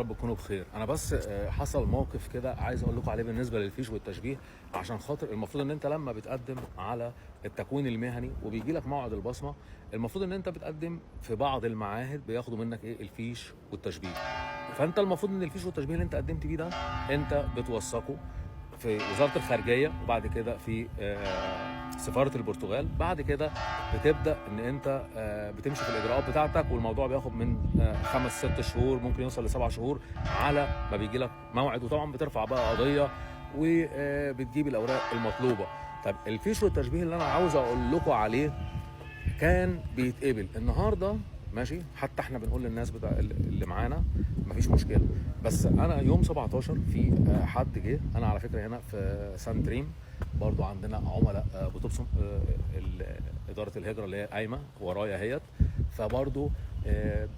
رب تكونوا بخير. انا بس حصل موقف كده عايز اقول لكم عليه بالنسبه للفيش والتشبيه، عشان خاطر المفروض ان انت لما بتقدم على التكوين المهني وبيجي لك موعد البصمه، المفروض ان انت بتقدم في بعض المعاهد بياخدوا منك ايه الفيش والتشبيه. فانت المفروض ان الفيش والتشبيه اللي انت قدمت بيه ده انت بتوثقه في وزاره الخارجيه، وبعد كده في سفاره البرتغال. بعد كده بتبدا ان انت بتمشي في الاجراءات بتاعتك، والموضوع بياخد من 5-6 شهور، ممكن يوصل ل7 شهور على ما بيجي لك موعد. وطبعا بترفع بقى قضيه وبتجيب الاوراق المطلوبه. طب الفيش والتشبيه اللي انا عاوز اقول لكم عليه كان بيتقبل النهارده ماشي، حتى احنا بنقول للناس بتاع اللي معانا مفيش مشكله. بس انا يوم 17 في حد جه، انا على فكره هنا في سانتريم برضو عندنا عملاء بتبصم اداره الهجره اللي هي قايمه ورايا اهيت، فبرضو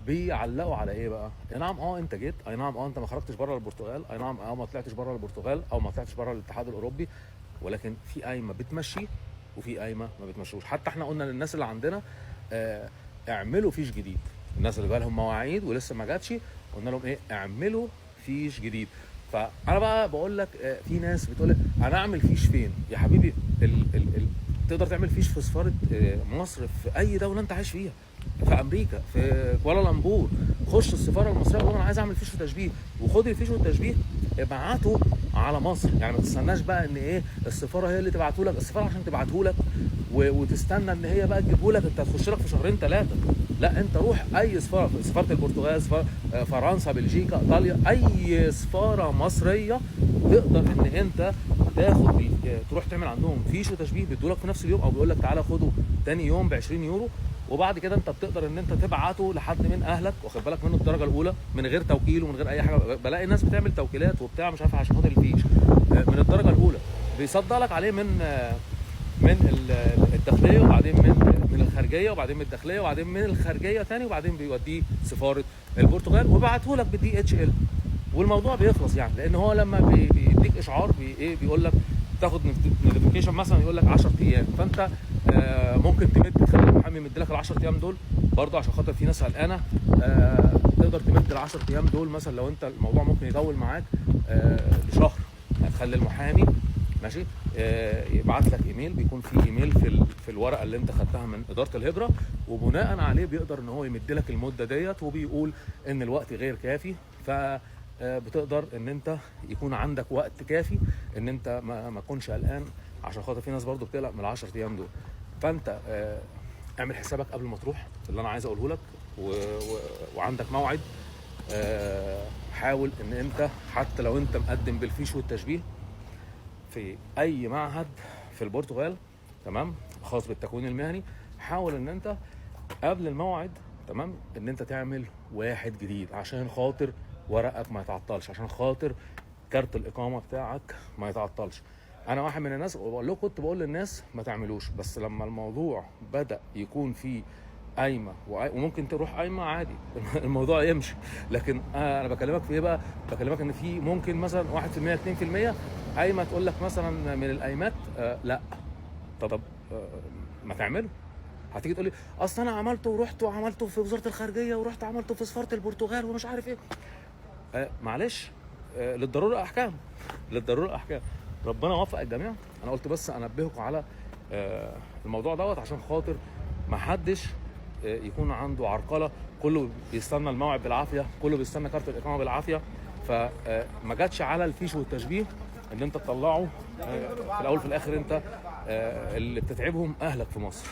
بيعلقوا على ايه بقى؟ اي نعم انت جيت، اي نعم انت ما خرجتش بره البرتغال، اي نعم ما طلعتش بره البرتغال او ما طلعتش بره الاتحاد الاوروبي، ولكن في قايمه بتمشي وفي قايمه ما بتمشوش. حتى احنا قلنا للناس اللي عندنا اعملوا فيش جديد. الناس اللي جالهم مواعيد ولسه ما جاتش قلنا لهم ايه؟ اعملوا فيش جديد. فانا بقى بقول لك في ناس بتقول لك انا اعمل فيش فين يا حبيبي؟ تقدر تعمل فيش في سفاره مصر في اي دوله انت عايش فيها، في امريكا في كوالالمبور، خش السفاره المصريه وقول انا عايز اعمل فيش وتشبيه، وخد الفيش والتشبيه ابعته على مصر. يعني ما تستناش بقى ان ايه السفاره هي اللي تبعته لك. السفاره عشان تبعته لك وتستنى ان هي بقى تجيبه لك، انت هتخش لك في 2-3 شهور. لا، انت روح اي سفاره، سفاره البرتغال، سفاره فرنسا، بلجيكا، ايطاليا، اي سفاره مصريه تقدر ان انت تاخد تروح تعمل عندهم فيش وتشبيه، بيدوا لك في نفس اليوم، او بيقول لك تعالى خده تاني يوم ب 20 يورو. وبعد كده انت بتقدر ان انت تبعته لحد من اهلك، واخد بالك منه الدرجه الاولى من غير توكيل ومن غير اي حاجه. بلاقي ناس بتعمل توكيلات وبتاع مش عارف عشان خاطر الفيش من الدرجه الاولى، بيصدق لك عليه من الداخليه، وبعدين من الخارجيه، وبعدين من الداخليه، وبعدين من الخارجيه تاني، وبعدين بيوديه سفاره البرتغال وبعته لك بالدي اتش ال، والموضوع بيخلص. يعني لان هو لما بيديك اشعار بيقول لك تاخد نوتيفيكيشن مثلا يقول لك 10 ايام، فانت ممكن تخلي المحامي يمد لك ال 10 ايام دول برضه، عشان خاطر في ناس قلقانه. تقدر تمد ال 10 ايام دول مثلا لو انت الموضوع ممكن يطول معاك لشهر. هتخلي المحامي ماشي يبعت لك ايميل، بيكون في ايميل في الورقه اللي انت خدتها من اداره الهجره، وبناء عليه بيقدر ان هو يمد لك المده ديت، وبيقول ان الوقت غير كافي. ف بتقدر ان انت يكون عندك وقت كافي ان انت ما تكونش قلقان، عشان خاطر في ناس برضو بتقلق من ال10 ايام دول. فانت اعمل حسابك قبل ما تروح، اللي انا عايز اقوله لك، وعندك موعد. حاول ان انت حتى لو انت مقدم بالفيش والتشبيه في اي معهد في البرتغال تمام خاص بالتكوين المهني، حاول ان انت قبل الموعد تمام ان انت تعمل واحد جديد، عشان خاطر ورقك ما يتعطلش، عشان خاطر كارت الاقامه بتاعك ما يتعطلش. انا واحد من الناس كنت بقول للناس ما تعملوش، بس لما الموضوع بدا يكون فيه قايمه وممكن تروح قايمه عادي الموضوع يمشي. لكن انا بكلمك في ايه بقى؟ بكلمك ان في ممكن مثلا 1% 2% قايمه تقول لك مثلا من القايمات لا. طب ما تعمله. هتيجي تقول لي اصل انا عملته ورحت وعملته في وزاره الخارجيه ورحت عملته في سفاره البرتغال ومش عارف ايه. معلش، للضروره احكام، للضروره احكام. ربنا وفق الجميع. انا قلت بس انبهكم على الموضوع دوت، عشان خاطر ما حدش يكون عنده عرقله. كله بيستنى الموعد بالعافيه، كله بيستنى كارت الاقامه بالعافيه، فما جاتش على الفيش والتشبيه ان انت تطلعه. في الاول في الاخر انت اللي بتتعبهم اهلك في مصر.